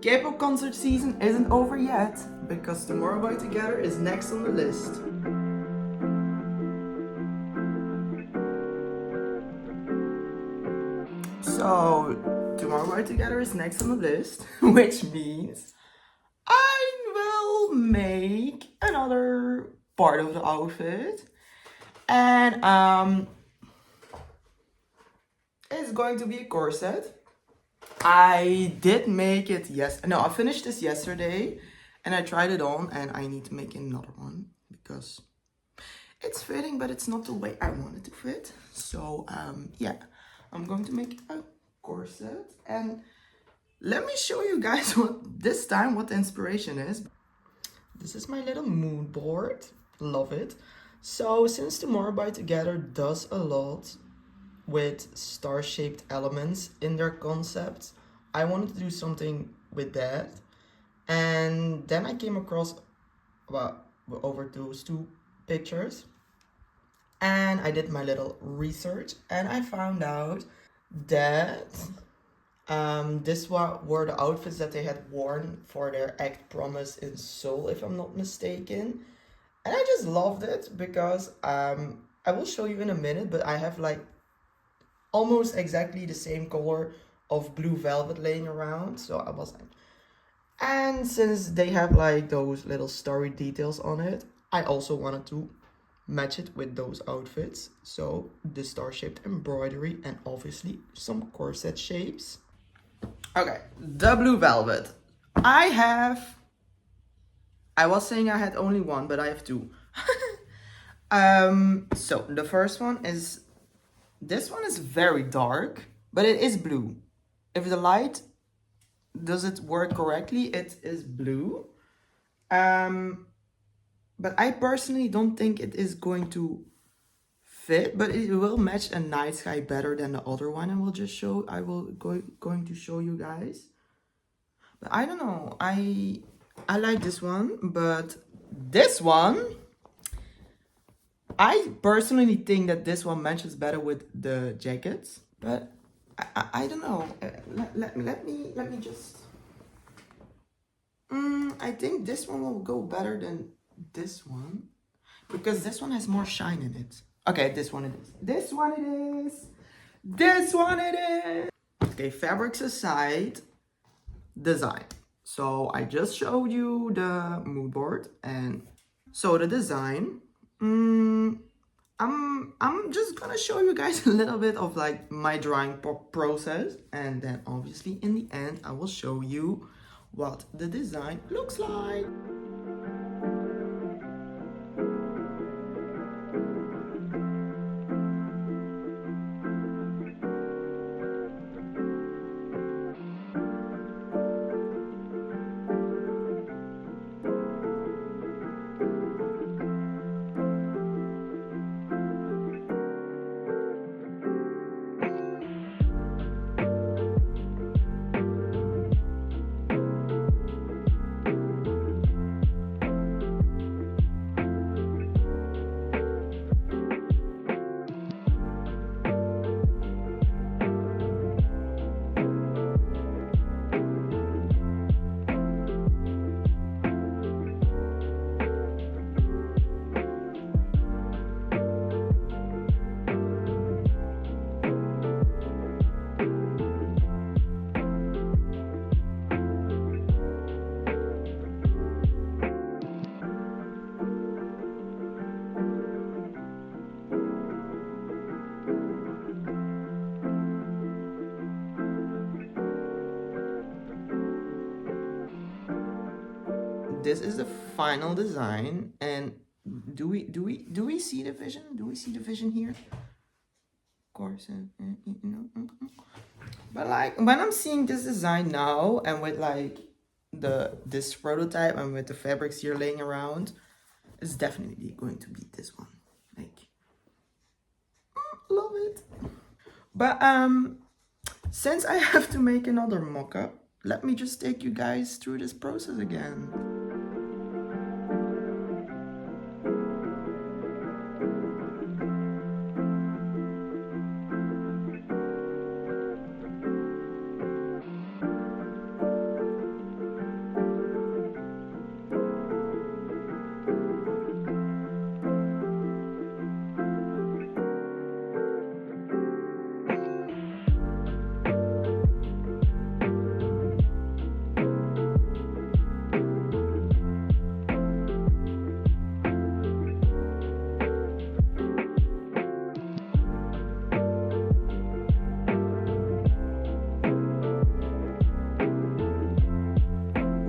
K-pop concert season isn't over yet, because Tomorrow by Together is next on the list. So, Tomorrow by Together is next on the list, which means I will make another part of the outfit. And it's going to be a corset. I did make it I finished this yesterday and I tried it on, and I need to make another one because it's fitting, but it's not the way I want it to fit. So yeah, I'm going to make a corset, and let me show you guys what the inspiration is. This is my little mood board. Love it. So since Tomorrow by Together does a lot with star-shaped elements in their concept, I wanted to do something with that. And then I came across over those two pictures, and I did my little research, and I found out that this were the outfits that they had worn for their ACTPROMISE in Seoul, if I'm not mistaken. And I just loved it because I will show you in a minute, but I have like almost exactly the same color of blue velvet laying around. So I was like, and since they have like those little starry details on it, I also wanted to match it with those outfits. So the star-shaped embroidery and obviously some corset shapes. Okay, the blue velvet. I was saying I had only one, but I have two. So the first one is, this one is very dark, but it is blue. If the light does it work correctly, it is blue. But I personally don't think it is going to fit, but it will match a night sky better than the other one. And I will going to show you guys. But I don't know. I like this one, but this one, I personally think that this one matches better with the jackets. But I don't know. Let me just. I think this one will go better than this one, because this one has more shine in it. Okay, this one it is. This one it is. This one it is. Okay, fabrics aside, design. So I just showed you the mood board, and so the design. I'm just gonna show you guys a little bit of like my drawing process, and then obviously in the end I will show you what the design looks like. This is the final design, and do we see the vision? Do we see the vision here? Of course, but like when I'm seeing this design now, and with like this prototype and with the fabrics here laying around, it's definitely going to be this one. Like, love it. But since I have to make another mock-up, let me just take you guys through this process again.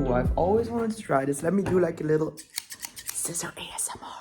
Ooh, I've always wanted to try this. Let me do like a little scissor ASMR.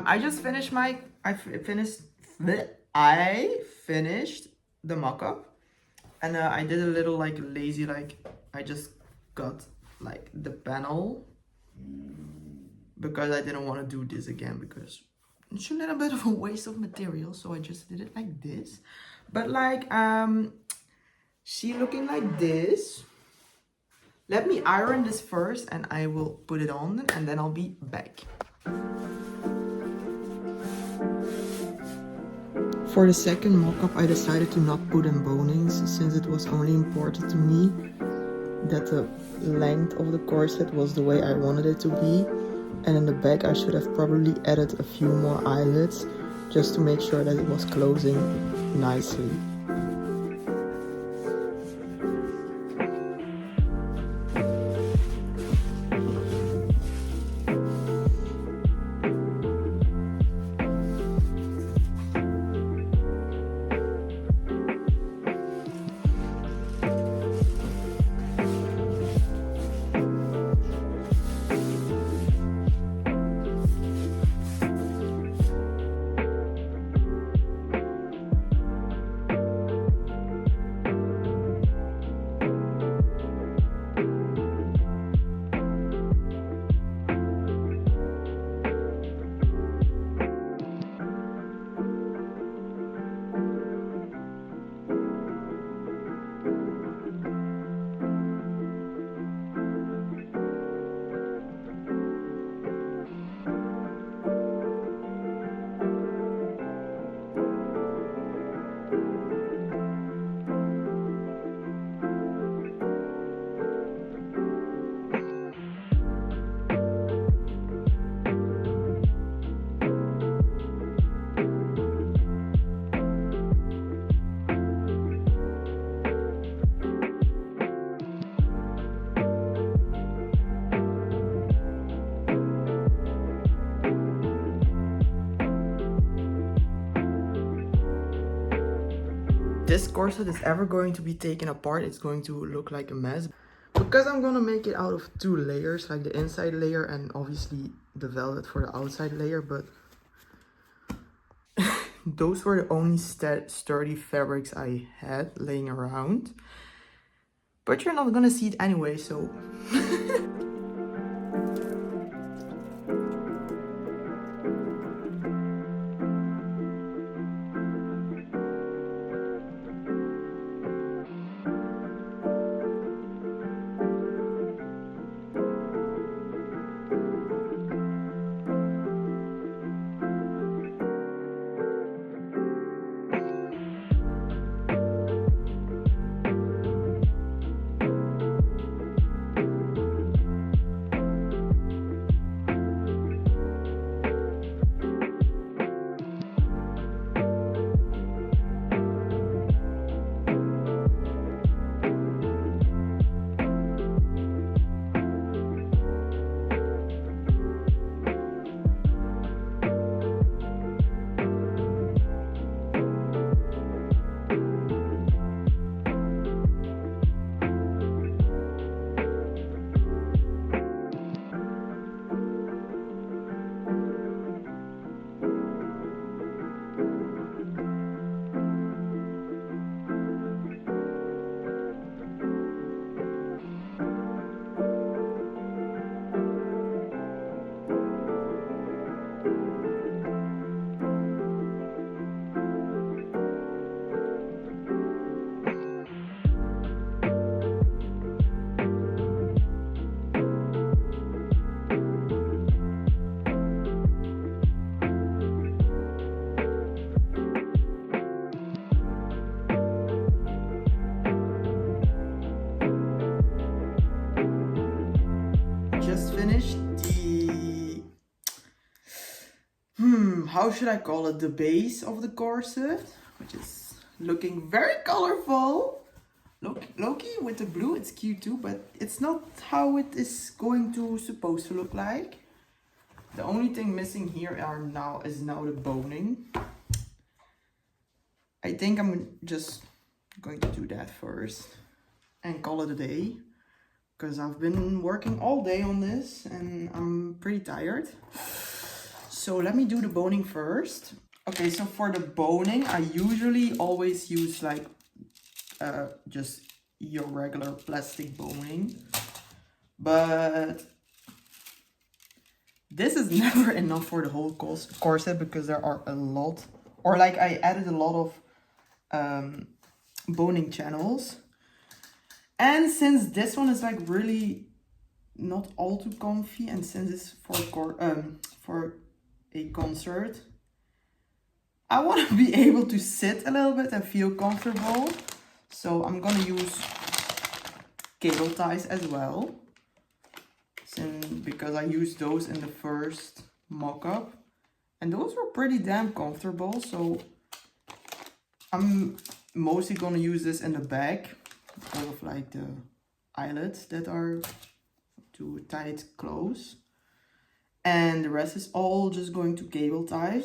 I just finished I finished the mock-up, and I did a little like lazy, like I just got like the panel because I didn't want to do this again because it's a little bit of a waste of material, so I just did it like this. But like she looking like this. Let me iron this first and I will put it on and then I'll be back. For the second mock-up, I decided to not put in bonings since it was only important to me that the length of the corset was the way I wanted it to be. And in the back, I should have probably added a few more eyelets just to make sure that it was closing nicely. This corset is ever going to be taken apart, it's going to look like a mess. Because I'm gonna make it out of 2 layers, like the inside layer and obviously the velvet for the outside layer, but those were the only sturdy fabrics I had laying around. But you're not gonna see it anyway, so... just finished the, how should I call it? The base of the corset, which is looking very colorful. Loki with the blue, it's cute too, but it's not how it is going to supposed to look like. The only thing missing here is now the boning. I think I'm just going to do that first and call it a day, because I've been working all day on this and I'm pretty tired. So let me do the boning first. Okay, so for the boning, I usually always use like just your regular plastic boning, but this is never enough for the whole corset because there are a lot, or like I added a lot of boning channels. And since this one is like really not all too comfy, and since it's for a concert, I want to be able to sit a little bit and feel comfortable. So I'm gonna use cable ties as well, because I used those in the first mock-up and those were pretty damn comfortable. So I'm mostly gonna use this in the back because of like the eyelets that are to tie it close, and the rest is all just going to cable tie.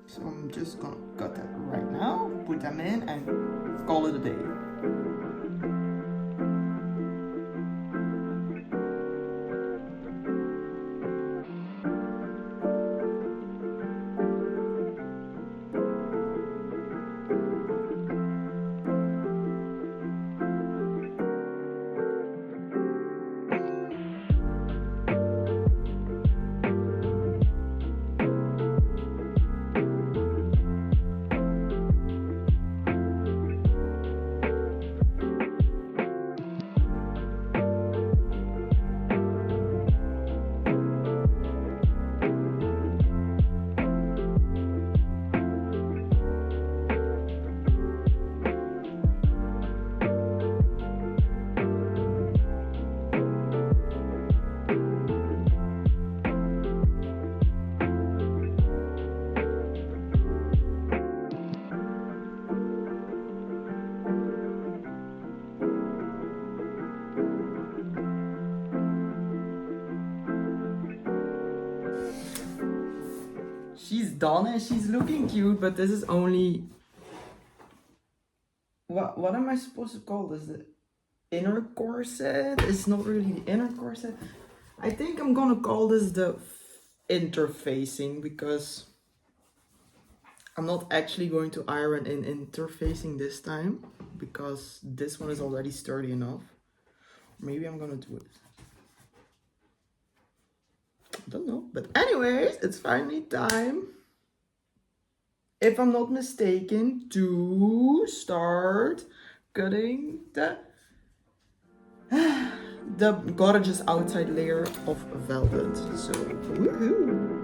So I'm just gonna cut that right now, put them in and call it a day. She's done and she's looking cute, but this is only... What am I supposed to call this? The inner corset? It's not really the inner corset. I think I'm gonna call this the interfacing, because I'm not actually going to iron in interfacing this time, because this one is already sturdy enough. Maybe I'm gonna do it. I don't know, but anyways, it's finally time, if I'm not mistaken, to start cutting the gorgeous outside layer of velvet. So woohoo!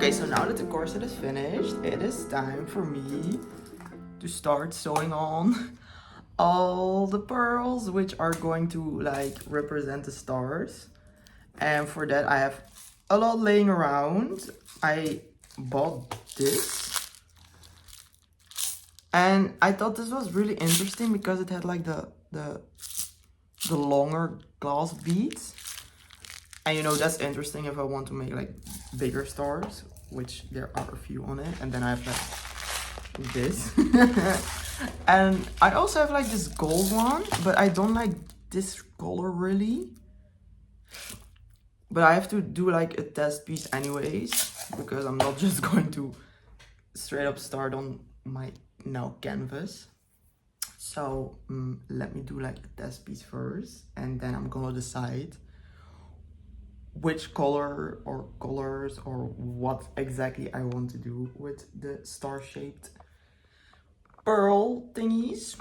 Okay, so now that the corset is finished, it is time for me to start sewing on all the pearls, which are going to like represent the stars. And for that I have a lot laying around. I bought this and I thought this was really interesting because it had like the longer glass beads. And you know, that's interesting if I want to make like bigger stars, which there are a few on it. And then I have like this. And I also have like this gold one, but I don't like this color really. But I have to do like a test piece anyways, because I'm not just going to straight up start on my now canvas. So let me do like a test piece first, and then I'm gonna decide which color or colors or what exactly I want to do with the star-shaped pearl thingies.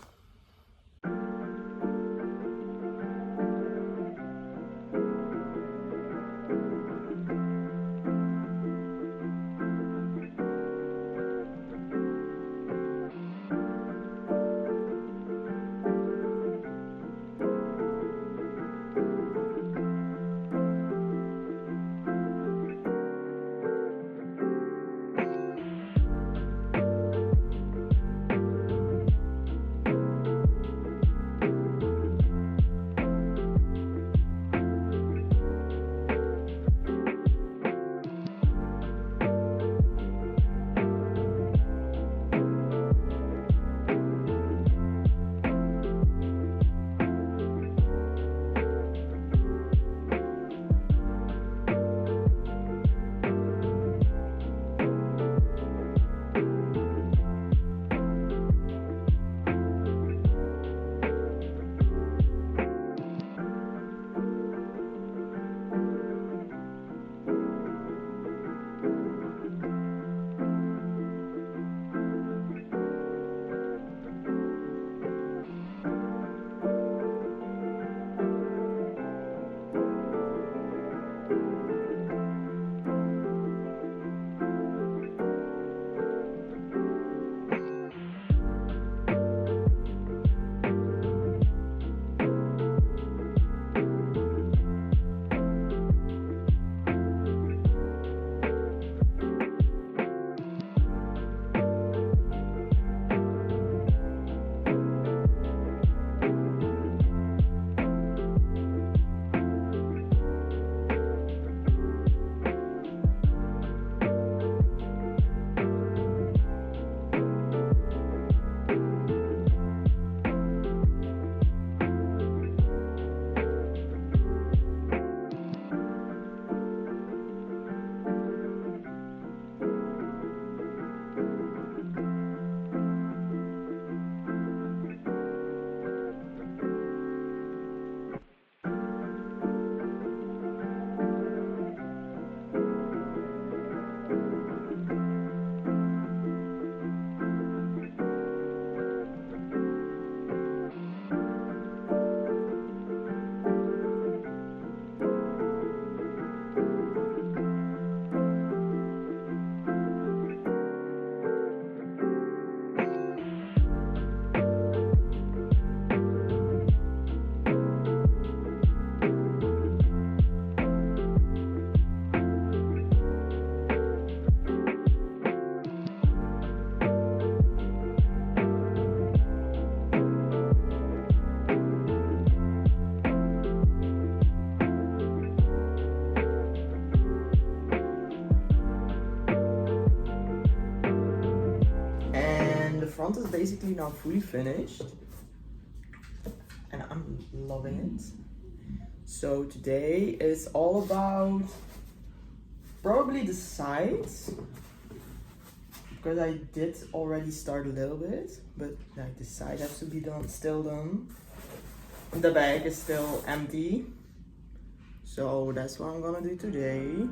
Front is basically now fully finished and I'm loving it. So today is all about probably the sides, because I did already start a little bit, but like the side has to be done, still done. The bag is still empty, so that's what I'm gonna do today.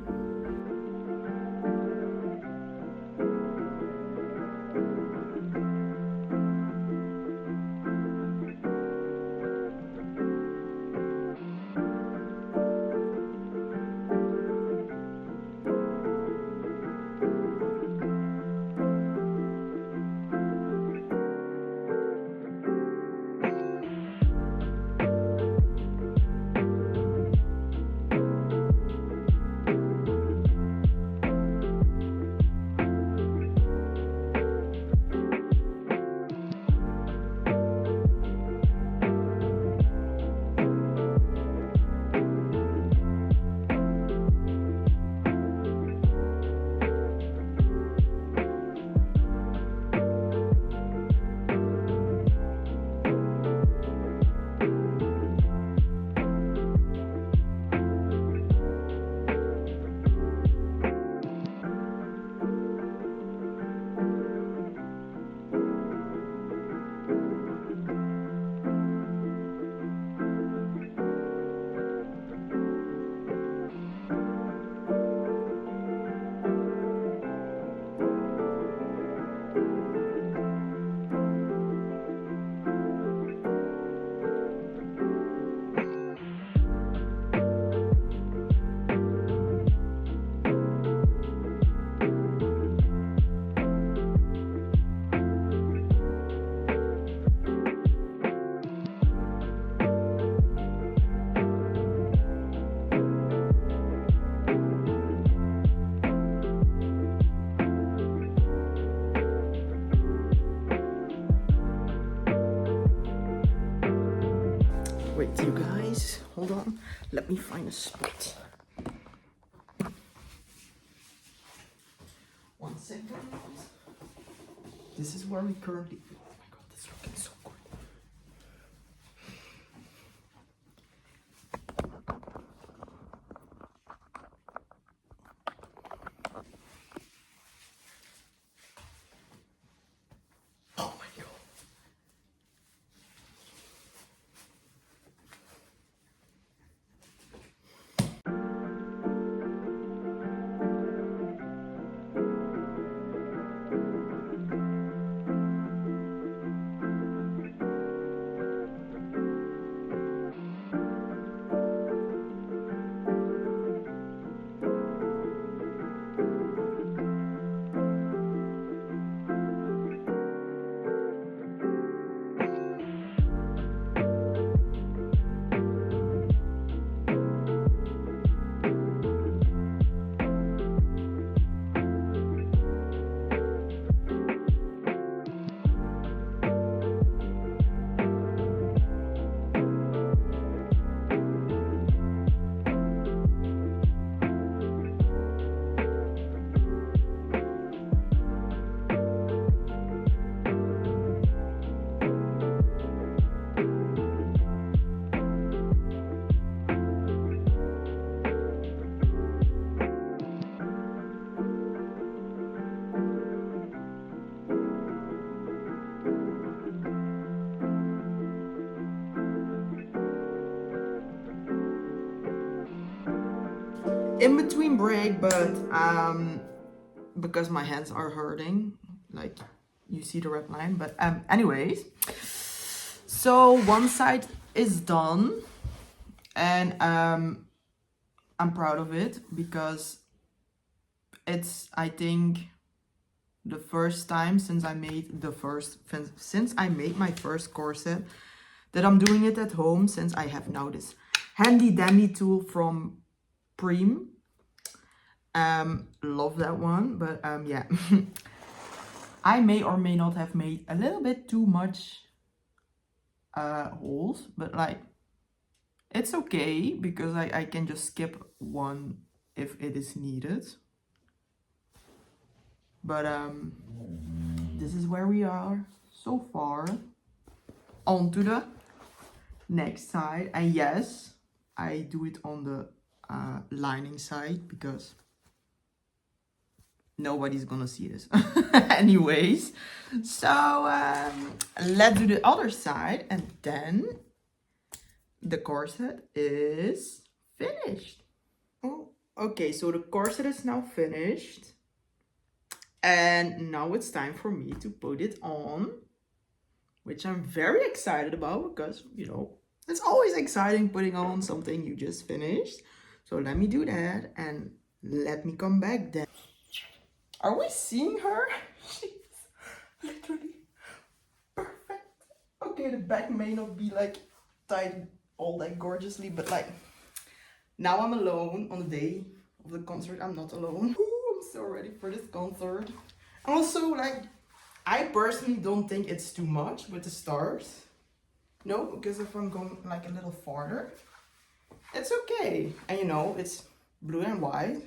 Wait, you guys, hold on. Let me find a spot. 1 second. This is where we currently. Oh my god, this is looking so good. Oh my god. In between break, but because my hands are hurting, like you see the red line. But anyways, so one side is done, and I'm proud of it because it's, I think, the first time since I made my first corset that I'm doing it at home, since I have now this handy dandy tool from Preem. Love that one, but yeah. I may or may not have made a little bit too much holes, but like it's okay because I can just skip one if it is needed. But this is where we are so far. On to the next side, and yes, I do it on the lining side because nobody's gonna see this anyways. So let's do the other side, and then the corset is finished. Oh, okay, so the corset is now finished, and now it's time for me to put it on, which I'm very excited about because, you know, it's always exciting putting on something you just finished. So let me do that and let me come back then. Are we seeing her? She's literally perfect. Okay, the back may not be like tied all that gorgeously, but like now I'm alone on the day of the concert. I'm not alone. Ooh, I'm so ready for this concert. And also, like, I personally don't think it's too much with the stars. No, because if I'm going like a little farther, it's okay. And you know, it's blue and white,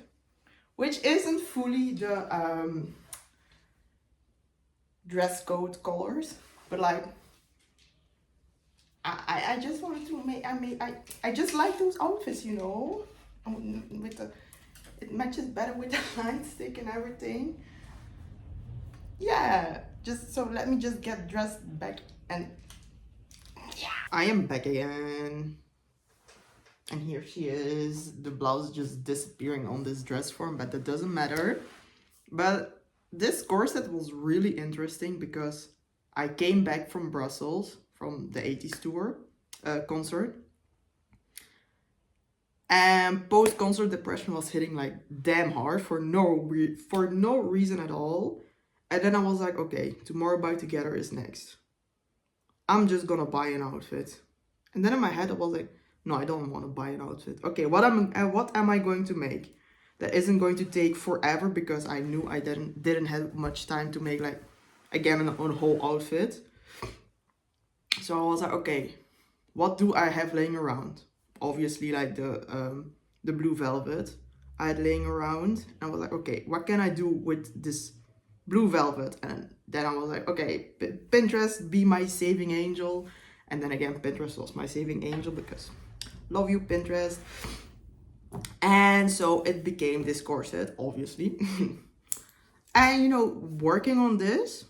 which isn't fully the dress code colors, but like I just wanted to make, I just like those outfits, you know, with the, it matches better with the line stick and everything. Yeah, just so let me just get dressed back, and yeah, I am back again. And here she is. The blouse just disappearing on this dress form, but that doesn't matter. But this corset was really interesting because I came back from Brussels from the 80s tour concert, and post-concert depression was hitting like damn hard for no reason at all. And then I was like, okay, Tomorrow By Together is next. I'm just gonna buy an outfit. And then in my head I was like, no, I don't want to buy an outfit. Okay, what am I going to make that isn't going to take forever, because I knew I didn't have much time to make like again a whole outfit. So I was like, okay, what do I have laying around? Obviously, like the blue velvet I had laying around. And I was like, okay, what can I do with this blue velvet? And then I was like, okay, Pinterest, be my saving angel. And then again, Pinterest was my saving angel because love you, Pinterest. And so it became this corset, obviously. And you know, working on this,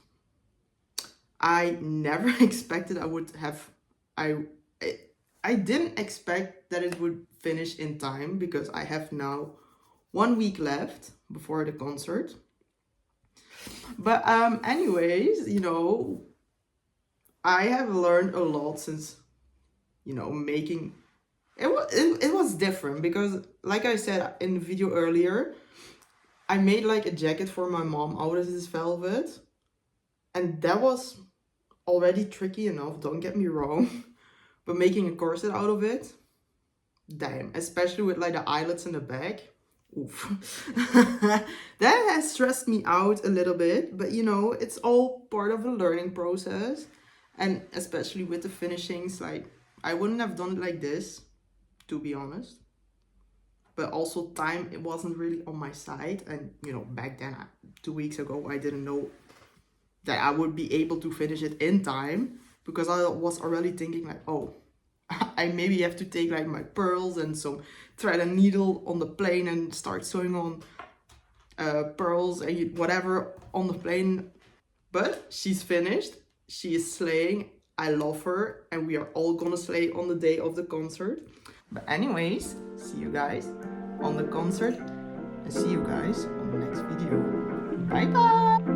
I never expected I would have, I didn't expect that it would finish in time because I have now 1 week left before the concert. But anyways, you know, I have learned a lot since, you know, making it was different because, like I said in the video earlier, I made like a jacket for my mom out of this velvet, and that was already tricky enough, don't get me wrong. But making a corset out of it, damn, especially with like the eyelets in the back, oof. That has stressed me out a little bit, but you know, it's all part of the learning process. And especially with the finishings, like I wouldn't have done it like this, to be honest. But also time, it wasn't really on my side. And you know, back then, 2 weeks ago, I didn't know that I would be able to finish it in time, because I was already thinking like, oh, I maybe have to take like my pearls and some thread and needle on the plane and start sewing on pearls and whatever on the plane. But she's finished. She is slaying. I love her, and we are all gonna slay on the day of the concert. But anyways, see you guys on the concert, and see you guys on the next video. Bye bye!